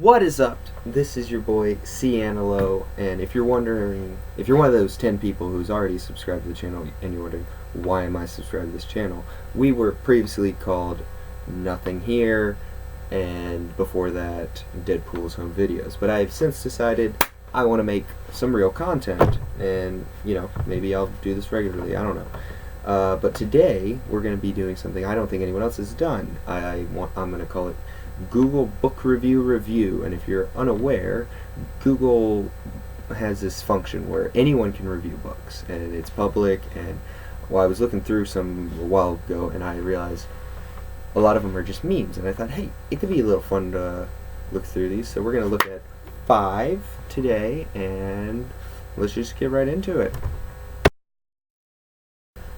What is up? This is your boy Cianalo, and if you're wondering, if you're one of those 10 people who's already subscribed to the channel and you're wondering why am I subscribed to this channel, we were previously called Nothing Here, and before that Deadpool's Home Videos. But I've since decided I want to make some real content, and maybe I'll do this regularly. I don't know. But today we're going to be doing something I don't think anyone else has done. I'm going to call it Google Book Review, and if you're unaware, Google has this function where anyone can review books, and it's public. And I was looking through some a while ago, and I realized a lot of them are just memes, and I thought, hey, it could be a little fun to look through these. So we're going to look at 5 today, and let's just get right into it.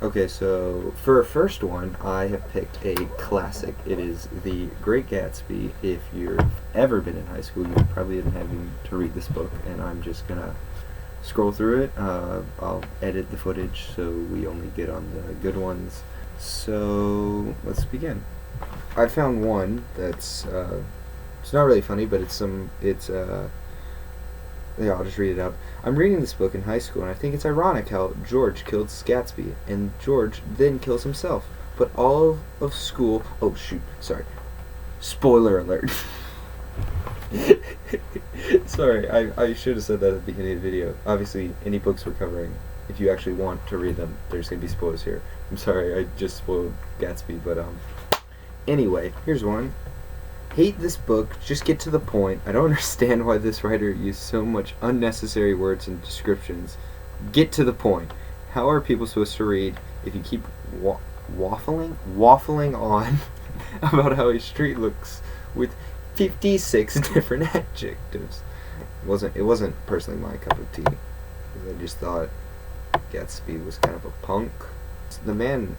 Okay, so for our first one, I have picked a classic. It is The Great Gatsby. If you've ever been in high school, you probably didn't have to read this book, and I'm just gonna scroll through it. I'll edit the footage so we only get on the good ones. So let's begin. I found one that's it's not really funny, but yeah, I'll just read it out. I'm reading this book in high school, and I think it's ironic how George killed Gatsby, and George then kills himself. But all of school... Oh, shoot. Sorry. Spoiler alert. Sorry, I should have said that at the beginning of the video. Obviously, any books we're covering, if you actually want to read them, there's going to be spoilers here. I'm sorry, I just spoiled Gatsby, but, Anyway, here's one. Hate this book, just get to the point. I don't understand why this writer used so much unnecessary words and descriptions. Get to the point. How are people supposed to read if you keep waffling on about how a street looks with 56 different adjectives? It wasn't personally my cup of tea, because I just thought Gatsby was kind of a punk. The man...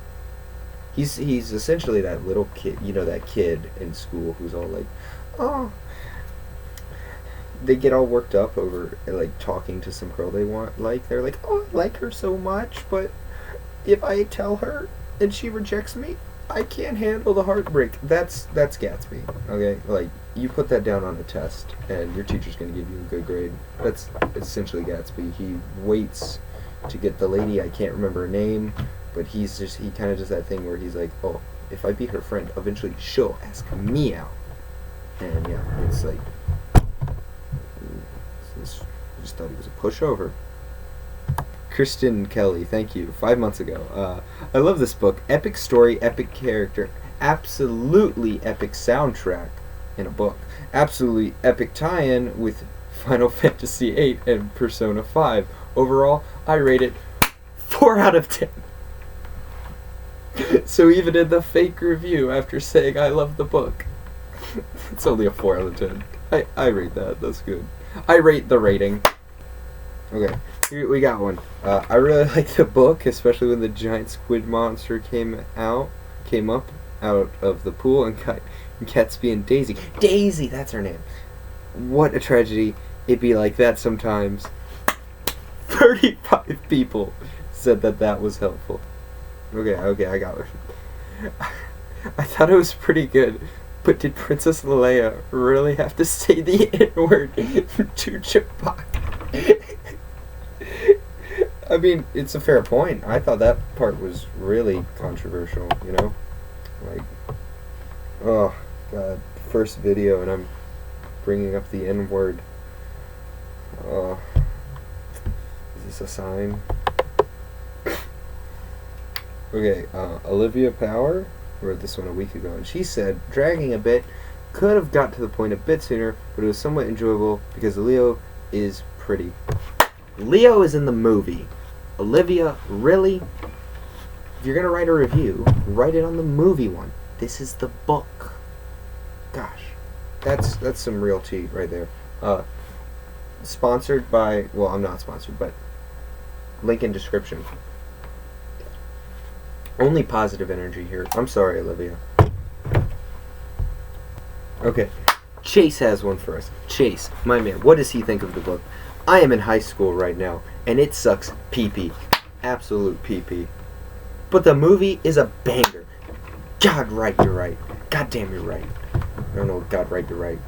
He's essentially that little kid, that kid in school who's all like, oh, they get all worked up over like talking to some girl they want. Like they're like, oh, I like her so much, but if I tell her and she rejects me, I can't handle the heartbreak. That's Gatsby. Okay, like you put that down on a test, and your teacher's gonna give you a good grade. That's essentially Gatsby. He waits to get the lady, I can't remember her name. But he kind of does that thing where he's like, oh, if I be her friend, eventually she'll ask me out. And yeah, it's like, I just thought he was a pushover. Kristen Kelly, thank you. 5 months ago. I love this book. Epic story, epic character, absolutely epic soundtrack in a book. Absolutely epic tie-in with Final Fantasy VIII and Persona 5. Overall, I rate it 4 out of 10. So even in the fake review, after saying I love the book, it's only a 4 out of 10. I rate that. That's good. I rate the rating. Okay, here we got one. I really like the book, especially when the giant squid monster came up out of the pool and got Gatsby and Daisy. Daisy, that's her name. What a tragedy. It'd be like that sometimes. 35 people said that was helpful. Okay, I got it. I thought it was pretty good, but did Princess Leia really have to say the N-word to Chewbacca? I mean, it's a fair point. I thought that part was really controversial, Like, oh, God, first video and I'm bringing up the N-word. Oh, is this a sign? Okay, Olivia Power wrote this one a week ago, and she said, dragging a bit, could have got to the point a bit sooner, but it was somewhat enjoyable because Leo is pretty. Leo is in the movie. Olivia, really? If you're gonna write a review, write it on the movie one. This is the book. Gosh, that's some real tea right there. Sponsored by, well, I'm not sponsored, but link in description. Only positive energy here. I'm sorry, Olivia. Okay, Chase has one for us. Chase, my man, what does he think of the book? I am in high school right now, and it sucks pee-pee. Absolute pee-pee. But the movie is a banger. God right, you're right. God damn, you're right. I don't know, God right, you're right.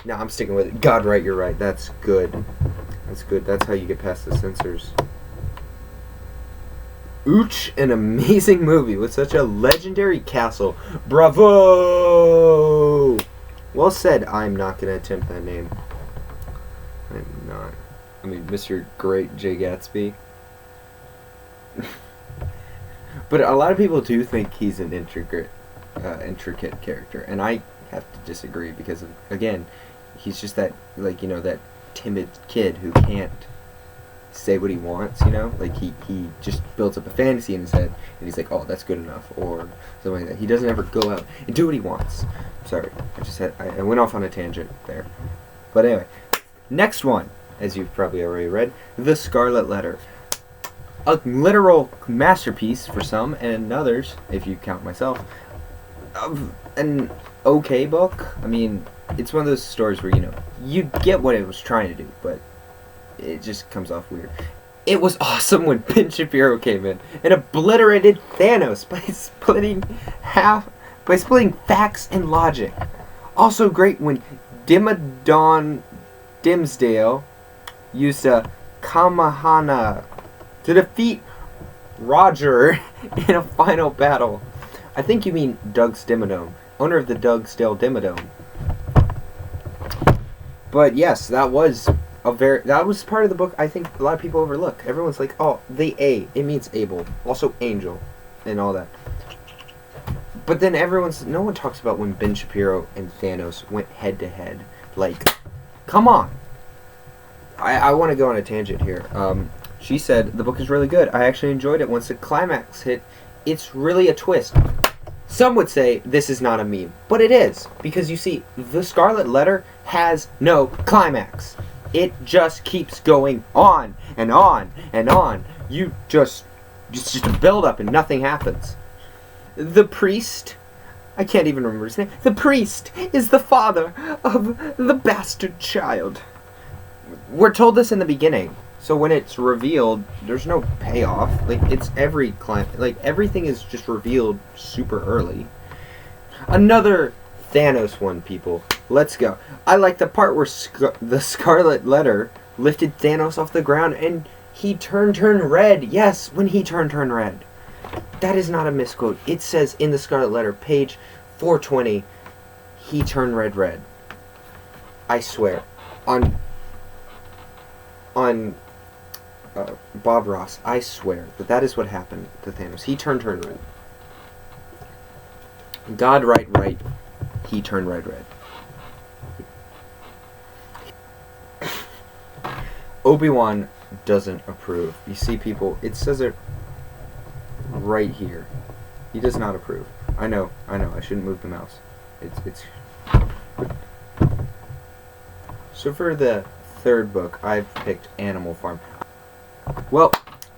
No, I'm sticking with it. God, right, you're right. That's good. That's good. That's how you get past the censors. Ooch, an amazing movie with such a legendary castle. Bravo! Well said. I'm not going to attempt that name. I'm not. I mean, Mr. Great J. Gatsby. But a lot of people do think he's an intricate character, and I have to disagree because, again, he's just that, like, you know, that timid kid who can't say what he wants, you know? Like, he just builds up a fantasy in his head, and he's like, oh, that's good enough, or something like that. He doesn't ever go out and do what he wants. Sorry, I went off on a tangent there. But anyway, next one, as you've probably already read, The Scarlet Letter. A literal masterpiece for some, and others, if you count myself, of an okay book. I mean, it's one of those stories where, you know, you get what it was trying to do, but it just comes off weird. It was awesome when Ben Shapiro came in and obliterated Thanos by splitting facts and logic. Also great when Dimsdale used a Kamahana to defeat Roger in a final battle. I think you mean Doug's Dimmadome, owner of the Dougsdale Dimmadome. But yes, that was part of the book I think a lot of people overlook. Everyone's like, oh, the A, it means Abel, also angel, and all that. But then no one talks about when Ben Shapiro and Thanos went head to head. Like, come on. I want to go on a tangent here. She said, the book is really good. I actually enjoyed it once the climax hit. It's really a twist. Some would say this is not a meme, but it is. Because you see, The Scarlet Letter has no climax. It just keeps going on and on and on. It's just a build up and nothing happens. The priest, I can't even remember his name. The priest is the father of the bastard child. We're told this in the beginning. So when it's revealed, there's no payoff. Like, it's everything is just revealed super early. Another Thanos one, people. Let's go. I like the part where the Scarlet Letter lifted Thanos off the ground and he turned red. Yes, when he turned red. That is not a misquote. It says in the Scarlet Letter, page 420, he turned red. I swear. On Bob Ross, I swear that is what happened to Thanos. He turned red. God, right. He turned red. Obi-Wan doesn't approve. You see, people, it says it right here. He does not approve. I know. I shouldn't move the mouse. It's. So for the third book, I've picked Animal Farm. Well,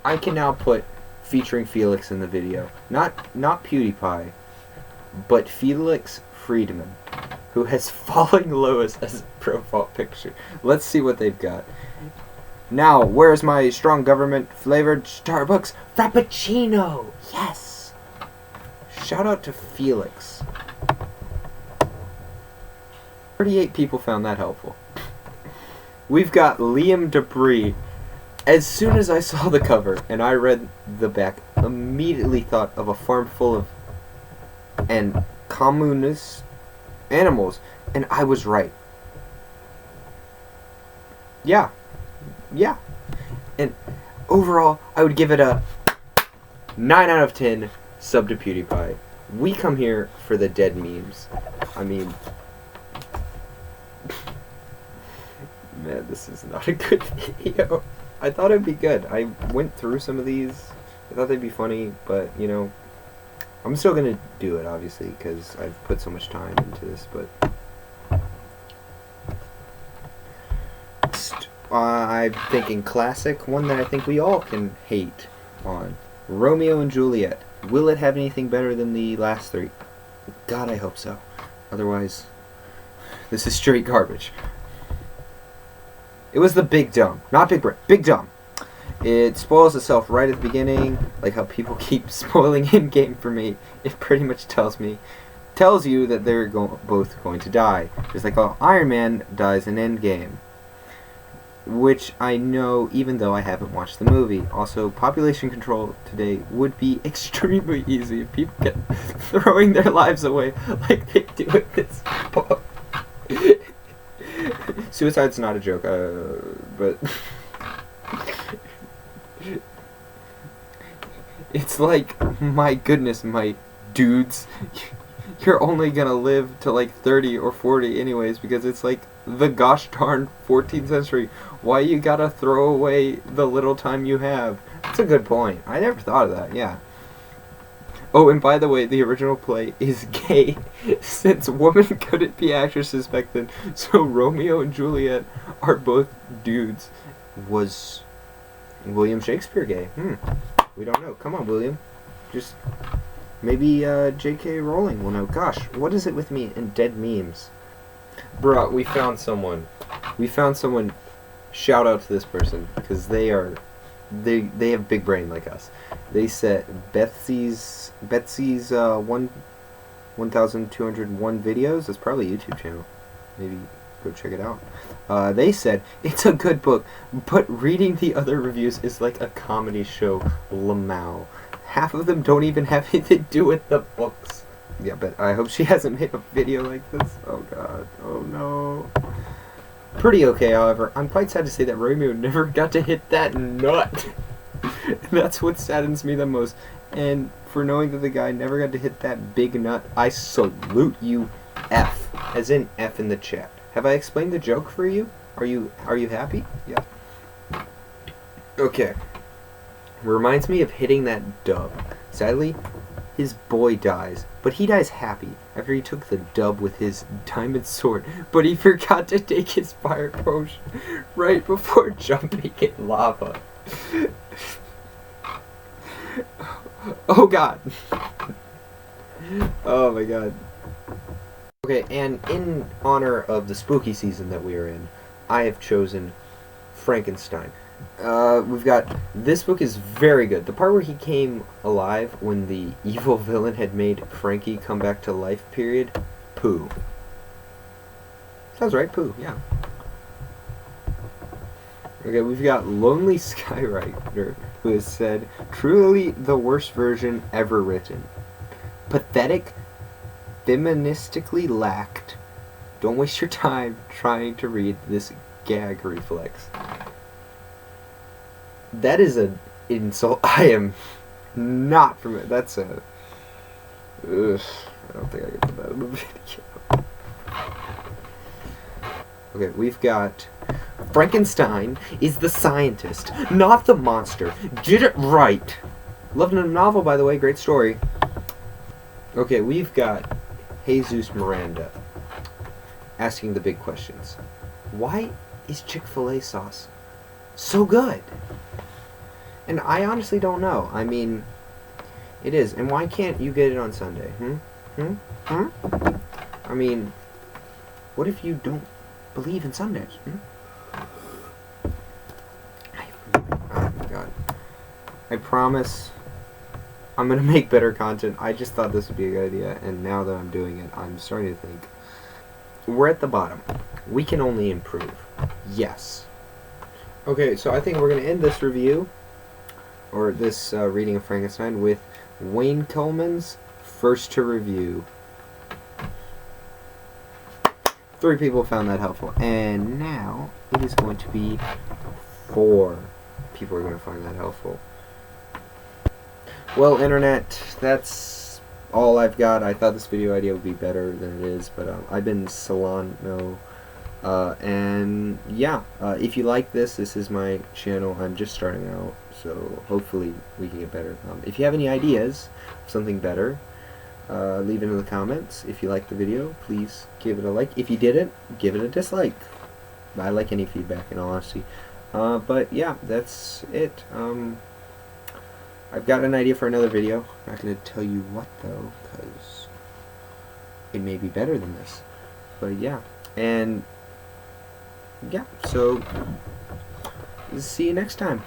I can now put featuring Felix in the video. Not PewDiePie, but Felix Friedman, who has Falling Lois as a profile picture. Let's see what they've got. Now, where's my strong government flavored Starbucks Frappuccino? Yes! Shout out to Felix. 38 people found that helpful. We've got Liam Dupree. As soon as I saw the cover and I read the back, immediately thought of a farm full of communist animals, and I was right. Yeah. And overall, I would give it a 9 out of 10 sub to PewDiePie. We come here for the dead memes. I mean, man, this is not a good video. I thought it'd be good. I went through some of these. I thought they'd be funny, but, you know, I'm still going to do it, obviously, because I've put so much time into this, but I'm thinking classic, one that I think we all can hate on. Romeo and Juliet. Will it have anything better than the last three? God, I hope so. Otherwise, this is straight garbage. It was the Big Dumb, not Big Brain, Big Dumb. It spoils itself right at the beginning, like how people keep spoiling in-game for me. It pretty much tells me tells you that they're both going to die. Just like how Iron Man dies in Endgame. Which I know even though I haven't watched the movie. Also, population control today would be extremely easy if people kept throwing their lives away like they do in this book. Suicide's not a joke, but it's like, my goodness, my dudes, you're only gonna live to like 30 or 40 anyways, because it's like the gosh darn 14th century. Why you gotta throw away the little time you have? That's a good point. I never thought of that, yeah. Oh, and by the way, the original play is gay, since women couldn't be actresses back then, so Romeo and Juliet are both dudes. Was William Shakespeare gay? We don't know. Come on, William. Just, maybe J.K. Rowling will know. Gosh, what is it with me and dead memes? Bruh, we found someone. We found someone. Shout out to this person, because they have big brain like us. They said Betsy's 1,201 videos. That's probably a YouTube channel. Maybe go check it out. They said it's a good book, but reading the other reviews is like a comedy show. Lamau. Half of them don't even have anything to do with the books. Yeah, but I hope she hasn't made a video like this. Oh god. Oh no. Pretty okay, however. I'm quite sad to say that Romeo never got to hit that nut. That's what saddens me the most. And for knowing that the guy never got to hit that big nut, I salute you, F. As in F in the chat. Have I explained the joke for you? Are you happy? Yeah. Okay. Reminds me of hitting that dub. Sadly, his boy dies, but he dies happy after he took the dub with his diamond sword, but he forgot to take his fire potion right before jumping in lava. Oh god. Oh my god. Okay, and in honor of the spooky season that we are in, I have chosen Frankenstein. We've got, this book is very good. The part where he came alive when the evil villain had made Frankie come back to life period, poo. Sounds right, poo, yeah. Okay, we've got Lonely Skywriter, who has said, truly the worst version ever written. Pathetic, feministically lacked. Don't waste your time trying to read this gag reflex. That is an insult. I am not from it. That's a... Ugh, I don't think I can put that in the video. Okay, we've got... Frankenstein is the scientist, not the monster. Get it right. Loved the novel, by the way. Great story. Okay, we've got Jesus Miranda asking the big questions. Why is Chick-fil-A sauce so good? And I honestly don't know. I mean, it is. And why can't you get it on Sunday? I mean, what if you don't believe in Sundays? Oh my god. I promise I'm going to make better content. I just thought this would be a good idea, and now that I'm doing it, I'm starting to think. We're at the bottom. We can only improve. Yes. Okay, so I think we're going to end this review, or this reading of Frankenstein, with Wayne Coleman's First to Review. 3 people found that helpful, and now it is going to be 4 people are going to find that helpful. Well, internet, that's all I've got. I thought this video idea would be better than it is, but I've been Solano. And yeah, if you like this is my channel. I'm just starting out, so hopefully we can get better. If you have any ideas of something better, leave it in the comments. If you liked the video, please give it a like. If you didn't, give it a dislike. I like any feedback, in all honesty. But yeah, that's it. I've got an idea for another video. I'm not going to tell you what though, because it may be better than this. But yeah, and yeah, so see you next time.